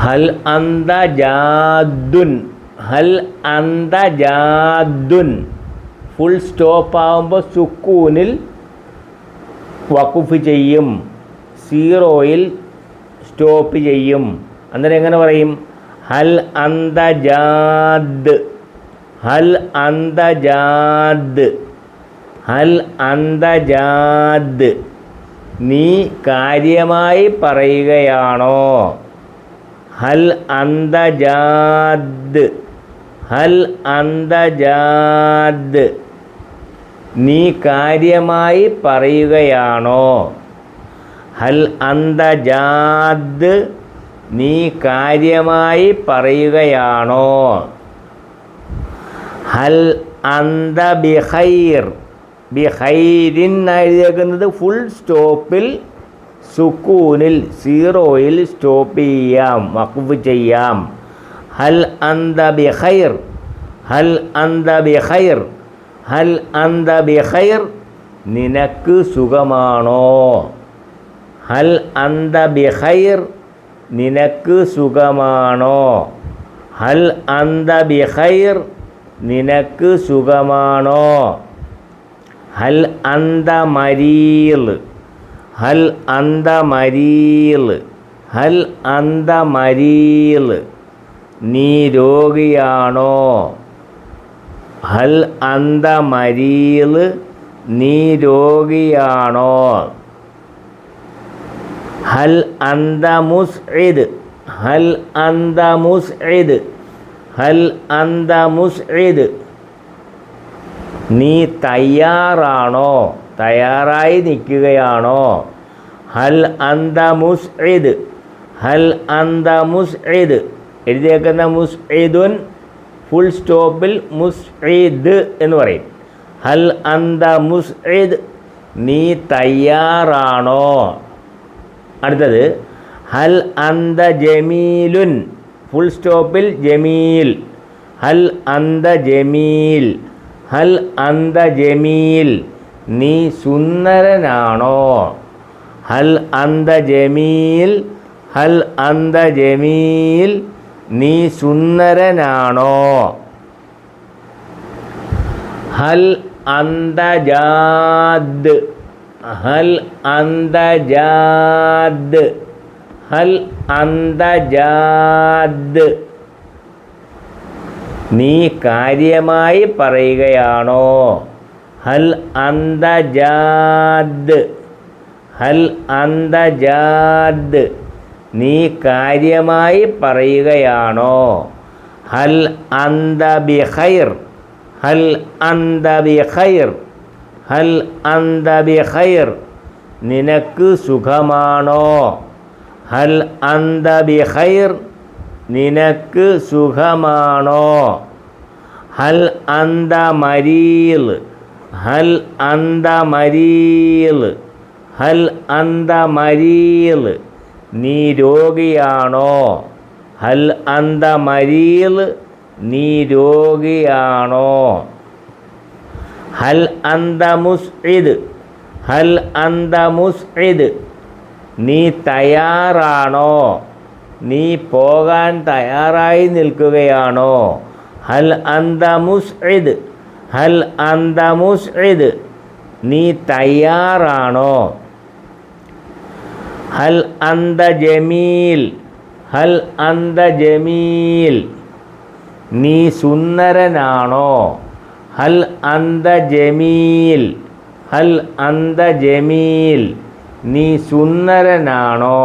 ഹൽ അന്ത ജാദ്ദുൻ, ഹൽ അന്ത ജാദ്ദുൻ. ഫുൾ സ്റ്റോപ്പ് ആകുമ്പോൾ സുക്കൂനിൽ വഖഫ് ചെയ്യും, സീറോയിൽ സ്റ്റോപ്പ് ചെയ്യും. അന്നേരം എങ്ങനെ പറയും? ഹൽ അന്ത ജാദ്, ഹൽ അന്ത ജാദ്, ഹൽ അന്ത ജാദ്. നീ കാര്യമായി പറയുകയാണോ? ഹൽ അന്ത ജാദ്, ഹൽ അന്ത ജാദ്. നീ കാര്യമായി പറയുകയാണോ? ഹൽ അന്ത ജാദ്, നീ കാര്യമായി പറയുകയാണോ? ഹൽ അന്ത ബിഖൈർ, ബിഖൈരിൻ എഴുതിയേക്കുന്നത് ഫുൾ സ്റ്റോപ്പിൽ സുക്കൂനിൽ സീറോയിൽ സ്റ്റോപ്പ് ചെയ്യാം, വഖഫ് ചെയ്യാം. ഹൽ അന്ത ബിഖൈർ, ഹൽ അന്ത ബിഖൈർ, ഹൽ അന്ത ബിഖൈർ. നിനക്ക് സുഖമാണോ? ഹൽ അന്ത ബിഖൈർ, നിനക്ക് സുഖമാണോ? ഹൽ അന്ത ബിഖൈർ, നിനക്ക് സുഖമാണോ? ഹൽ അന്ത മരീൽ, ഹൽ അന്ത മരീൽ, ഹൽ അന്ത മരീൽ. നീ രോഗിയാണോ? ഹൽ അന്ത മരീൽ, നീ രോഗിയാണോ? ഹൽ അന്ത മുസ്ഇദ്, ഹൽ അന്ത മുസ്ഇദ്, ഹൽ അന്ത മുസ്ഇദ്. നീ തയ്യാറാണോ? തയ്യാറായി നിൽക്കുകയാണോ? ഹൽ അന്ത മുസ്ഇദ്, ഹൽ അന്ത മുസ്ഇദ്. എഴുതിയേക്കുന്ന മുസ്ഇദുൻ ഫുൾ സ്റ്റോപ്പിൽ മുസ്ഇദ് എന്ന് പറയും. ഹൽ അന്ത മുസ്ഇദ്, നീ തയ്യാറാണോ? അടുത്തത് ഹൽ അന്ത ജമീലുൻ, ഫുൾ സ്റ്റോപ്പിൽ ജമീൽ. ഹൽ അന്ത ജമീൽ, ഹൽ അന്ത ജമീൽ. നീ സുന്ദരനാണോ? ഹൽ അന്ത ജമീൽ, ഹൽ അന്ത ജമീൽ. നീ സുന്ദരനാണോ? ഹൽ അന്ത ജാദ്, ഹൽ അന്ത ജാദ്, ഹൽ അന്ത ജാദ്. നീ കാര്യമായി പറയുകയാണോ? ഹൽ അന്ത ജാദ്, ഹൽ അന്ത ജാദ്. നീ കാര്യമായി പറയുകയാണോ? ഹൽ അന്ത ബിഖൈർ, ഹൽ അന്ത ബിഖൈർ, ഹൽ അന്ത ബിഖൈർ. നിനക്ക് സുഖമാണോ? ഹൽ അന്ത ബിഖൈർ, നിനക്ക് സുഖമാണോ? ഹൽ അന്ത മരീൽ, ഹൽ അന്ത മരീൽ, ഹൽ അന്ത മരീൽ. നീ രോഗിയാണോ? ഹൽ അന്ത മരീൽ, നീ രോഗിയാണോ? ഹൽ അന്ത മുസ്ഇദ്, ഹൽ അന്ത മുസ്ഇദ്. നീ തയ്യാറാണോ? നീ പോകാൻ തയ്യാറായി നിൽക്കുകയാണോ? ഹൽ അന്ത മുസ്ഇദ്, ഹൽ അന്ത മുസ്ഇദ്. നീ തയ്യാറാണോ? ഹൽ അന്ത ജമീൽ, ഹൽ അന്ത ജമീൽ. നീ സുന്ദരനാണോ? ഹൽ അന്ത ജമീൽ, ഹൽ അന്ത ജമീൽ. നീ സുന്ദരനാണോ?